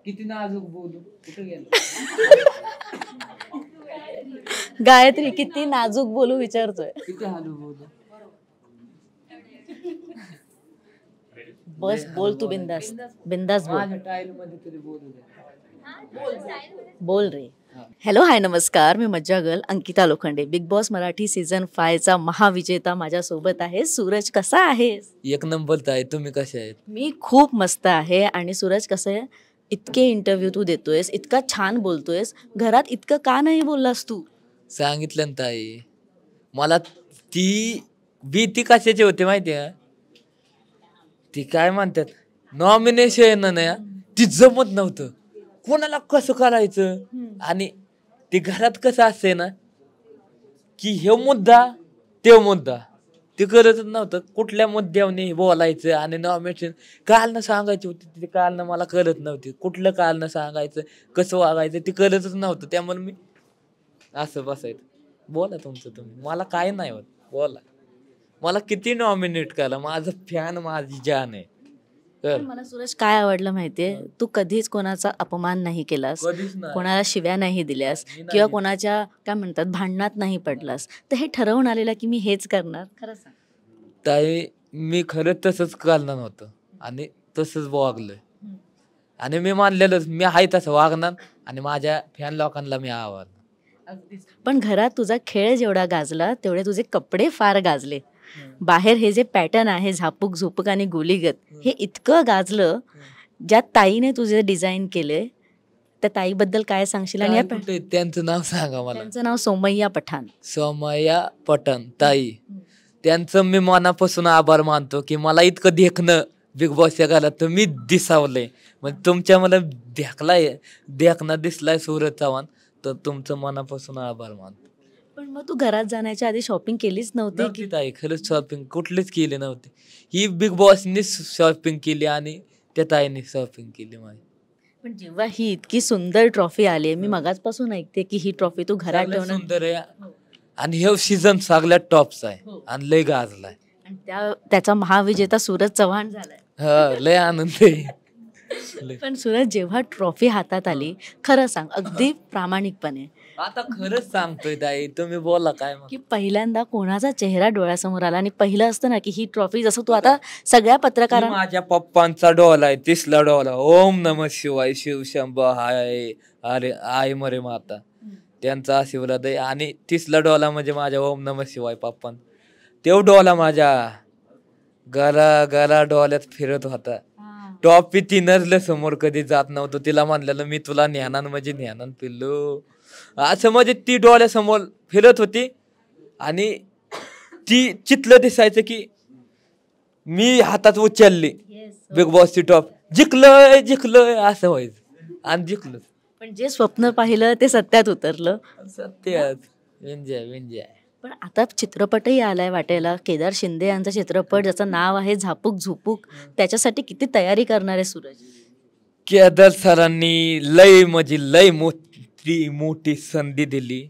किती नाजूक बोलू कुठे गेलो. गायत्री किती नाजूक बोलू विचारतोय. किती हलू बोलू. बस बोल तू बिंदास बिंदास बोल. माझ्या टाईल मध्ये तरी बोलू दे. बोल रे. हॅलो हाय नमस्कार, मी मज्जा girl Ankita Lokhande. Big boss Marathi season 5 चा महाविजेता माझ्यासोबत आहे. सूरज कसा आहेस? एक नंबर आहे. तुम्ही कसे आहेत? मी खूप मस्त आहे. आणि सूरज कसं आहे, इतके इंटरव्ह्यू तू देतोयस, इतका छान बोलतोयस, घरात इतकं का नाही बोललास तू? सांगितलं ना ताई, मला ती भीती कशाची होती माहिती आहे? ती काय म्हणतात नॉमिनेशन ना, ती जमत नव्हतं. कोणाला कसं करायचं. आणि ते घरात कसं असते ना की हे मुद्दा ते मुद्दा ते करतच नव्हतं. कुठल्या मुद्द्याने बोलायचं आणि नॉमिनेशन कालनं सांगायची होती ते कालनं मला कळत नव्हती. कुठलं कालनं सांगायचं कसं वागायचं ते कळतच नव्हतं. त्यामुळे मी असं बसायचं. बोला तुमचं तुम्ही, मला काय नाही होत. बोला, मला किती नॉमिनेट करा, माझं फॅन माझी जान आहे. मला सूरज काय आवडलं माहितीये, तू कधीच कोणाचा अपमान नाही केलास, कोणाला शिव्या नाही दिल्यास, किंवा कोणाच्या काय म्हणतात भांडणात नाही पडलास. तर हे ठरवून आलेला की मी हेच करणार. खरं सांग ताई, मी खरंच तसंच करणार नव्हतं आणि तसंच वागलोय. आणि मी मानलेलंच मी आहे तसं वागणार आणि माझ्या फॅन लोकांना मी आवडणार. पण घरात तुझा खेळ जेवढा गाजला तेवढे तुझे कपडे फार गाजले. बाहेर हे जे पॅटर्न आहे झापूक झुपूक आणि गोलीगत, हे इतकं गाजलं. ज्या ताईने तुझे डिझाईन केले त्या ताईबद्दल काय सांगशील? आणि त्यांचं नाव सांगा मला. त्यांचं नाव सोमय्या पठाण. सोमय्या पठाण ताई, त्यांचं मी मनापासून आभार मानतो की मला इतकं देखणं बिग बॉसच्या घरात तर मी दिसावलंय. म्हणजे तुमच्या मला देखणा दिसलाय सूरज चव्हाण, तर तुमचं मनापासून आभार मानतो. पण मग तू घरात जाण्याच्या आधी शॉपिंग केलीच नव्हती की? ताई खरंच शॉपिंग कुठलीच केली नव्हती. ही बिग बॉसनी शॉपिंग केली आणि त्या ताईने शॉपिंग केली माझी. पण जेव्हा ही इतकी सुंदर ट्रॉफी आली, मी मगाचपासून ऐकते की ही ट्रॉफी तू घरात ठेवणार. सुंदर आहे आणि हे सीझन सगळ्यात टॉपचा आहे आणि लय गाजलाय. आणि त्याचा महाविजेता सूरज चव्हाण झालाय. लय आनंद आहे. पण सूरज, जेव्हा ट्रॉफी हातात आली, खरं सांग अगदी प्रामाणिकपणे, आता खरंच सांगतोय ताई, तुम्ही बोला काय की पहिल्यांदा कोणाचा चेहरा डोळ्यासमोर आला? आणि पहिलं असतं ना की ही ट्रॉफी, जसं तू आता सगळ्या पत्रकारांना, माझ्या पप्पांचा डोला आहे, तिसला डोला, ओम नमः शिवाय शिव शंभो हाय अरे आई मरे माता, त्यांचा आशीर्वाद आहे. आणि तिसला डोला म्हणजे माझ्या ओम नमः शिवाय पप्पां, तेव डोला माझ्या गरा डोल्यात फिरत होता. टॉपी ती नजले समोर कधी जात नव्हतं. तिला म्हणलेलं मी तुला न्यानान म्हणजे न्यानान पिल्लू, असं म्हणजे ती डोळ्यासमोर फिरत होती. आणि ती चितलं दिसायचं की मी हातात उचलली बिग बॉसची टॉप, जिंकलोय असं व्हायचं आणि जिंकलो. पण जे स्वप्न पाहिलं ते सत्यात उतरलं. सत्यात. विंजय. पण आता चित्रपटही आलाय वाटेला, केदार शिंदे यांचा चित्रपट ज्याचं नाव आहे झापूक झुपूक, त्याच्यासाठी किती तयारी करणार आहे सूरज? केदार सरांनी लय मोठी संधी दिली,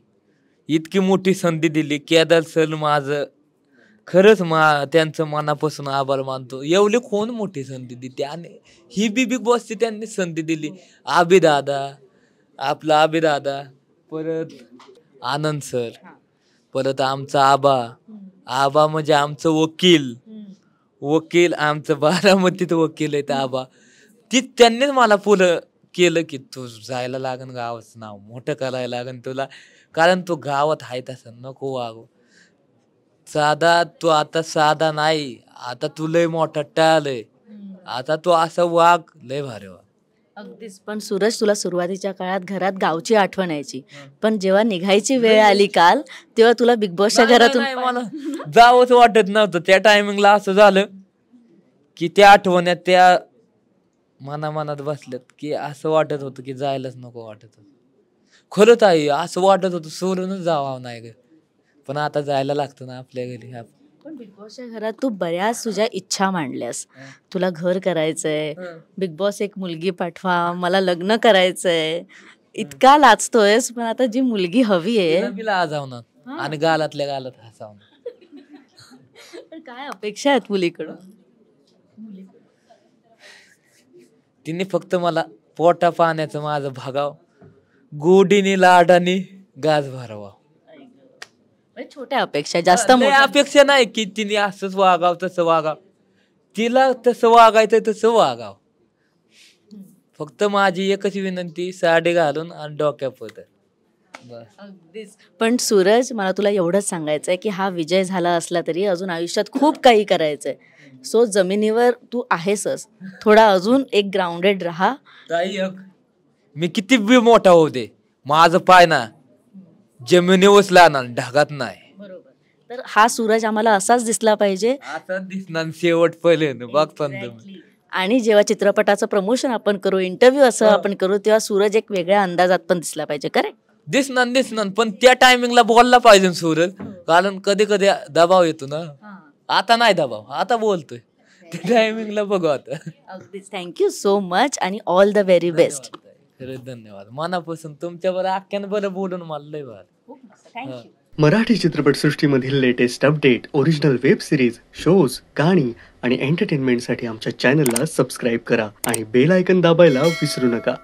इतकी मोठी संधी दिली. केदार सर माझं खरंच त्यांचं मनापासून आभार मानतो. एवढी कोण मोठी संधी दिली आणि ही बिग बॉसची त्यांनी संधी दिली. आपला अभिदादा, परत आनंद सर, परत आमचा आबा म्हणजे आमचं वकील आमचं बारामतीत वकील आहेत आबा. त्यांनीच मला पुढं केलं की तू जायला लागन, गावाचं नाव मोठं करायला लागन तुला, कारण तू गावात आहे तसं नको वागू. तू आता साधा नाही, आता तू लय मोठा टाळय, आता तू असं वाग, लय भारी वाग. अगदीच. पण सूरज, तुला सुरुवातीच्या काळात घरात गावची आठवण यायची, पण जेव्हा निघायची वेळ आली काल, तेव्हा तुला बिग बॉसच्या घरातून मला जावंच वाटत नव्हतं. त्या टायमिंगला असं झालं की त्या आठवण्यात त्या मनात बसल्यात की असं वाटत होतं की जायलाच नको वाटत होतं. खरंच आहे, असं वाटत होतं सोडूनच जावं नाही ग, पण आता जायला लागतं ना आपल्या घरी. पण बिग बॉसच्या घरात तू बऱ्याच तुझ्या इच्छा मांडल्यास. तुला घर करायचंय, बिग बॉस एक मुलगी पाठवा, मला लग्न करायचंय, इतका लाजतोयस. पण आता जी मुलगी हवी आहे लाजवणार आणि गालातल्या गालात हसावणार. पण काय अपेक्षा आहेत मुलीकडून? तिने फक्त मला पोटा पाण्याचं माझं भागाव, गोडीने लाडाने गाज भरावा. म्हणजे छोट्या अपेक्षा, जास्त लय मोठ्या अपेक्षा नाही की तिने असंच वागाव तसं वागाव, तिला तसं वागायचं तसं वागाव. फक्त माझी एकच विनंती, साडी घालून आणि डोक्या पदर बस. अगदीच. पण सूरज, मला तुला एवढंच सांगायचंय की हा विजय झाला असला तरी अजून आयुष्यात खूप काही करायचंय. सो जमिनीवर तू आहेसच, थोडा अजून एक ग्राउंडेड राहा. ताई मी किती बी मोठा होऊ दे, माझं पाय ना जमिनीवरच लागणार, ढगात नाही. बरोबर. तर हा सूरज आम्हाला असाच दिसला पाहिजे. आता दिसणार शेवट पहिले बघता तुम्ही. आणि जेव्हा चित्रपटाचं प्रमोशन आपण करू, इंटरव्ह्यू असं आपण करू, तेव्हा सूरज एक वेगळ्या अंदाजात पण दिसला पाहिजे. करेक्ट? दिसणार पण त्या टायमिंगला बोलला पाहिजे सूरज, कारण कधी कधी दबाव येतो ना. आता नाही दबाव, आता बोलतोय. त्या टायमिंगला बघू आता. अगदीच. थँक्यू सो मच आणि ऑल द व्हेरी बेस्ट. खरंच धन्यवाद मनापासून. तुमच्यावर आख्यान बरं बोलून मला लय भारी. थँक्यू. मराठी चित्रपटसृष्टीमधील latest update, original web series, shows, गाणी आणि एंटरटेनमेंटसाठी आमच्या चॅनलला सबस्क्राईब करा आणि बेल आयकन दाबायला विसरू नका.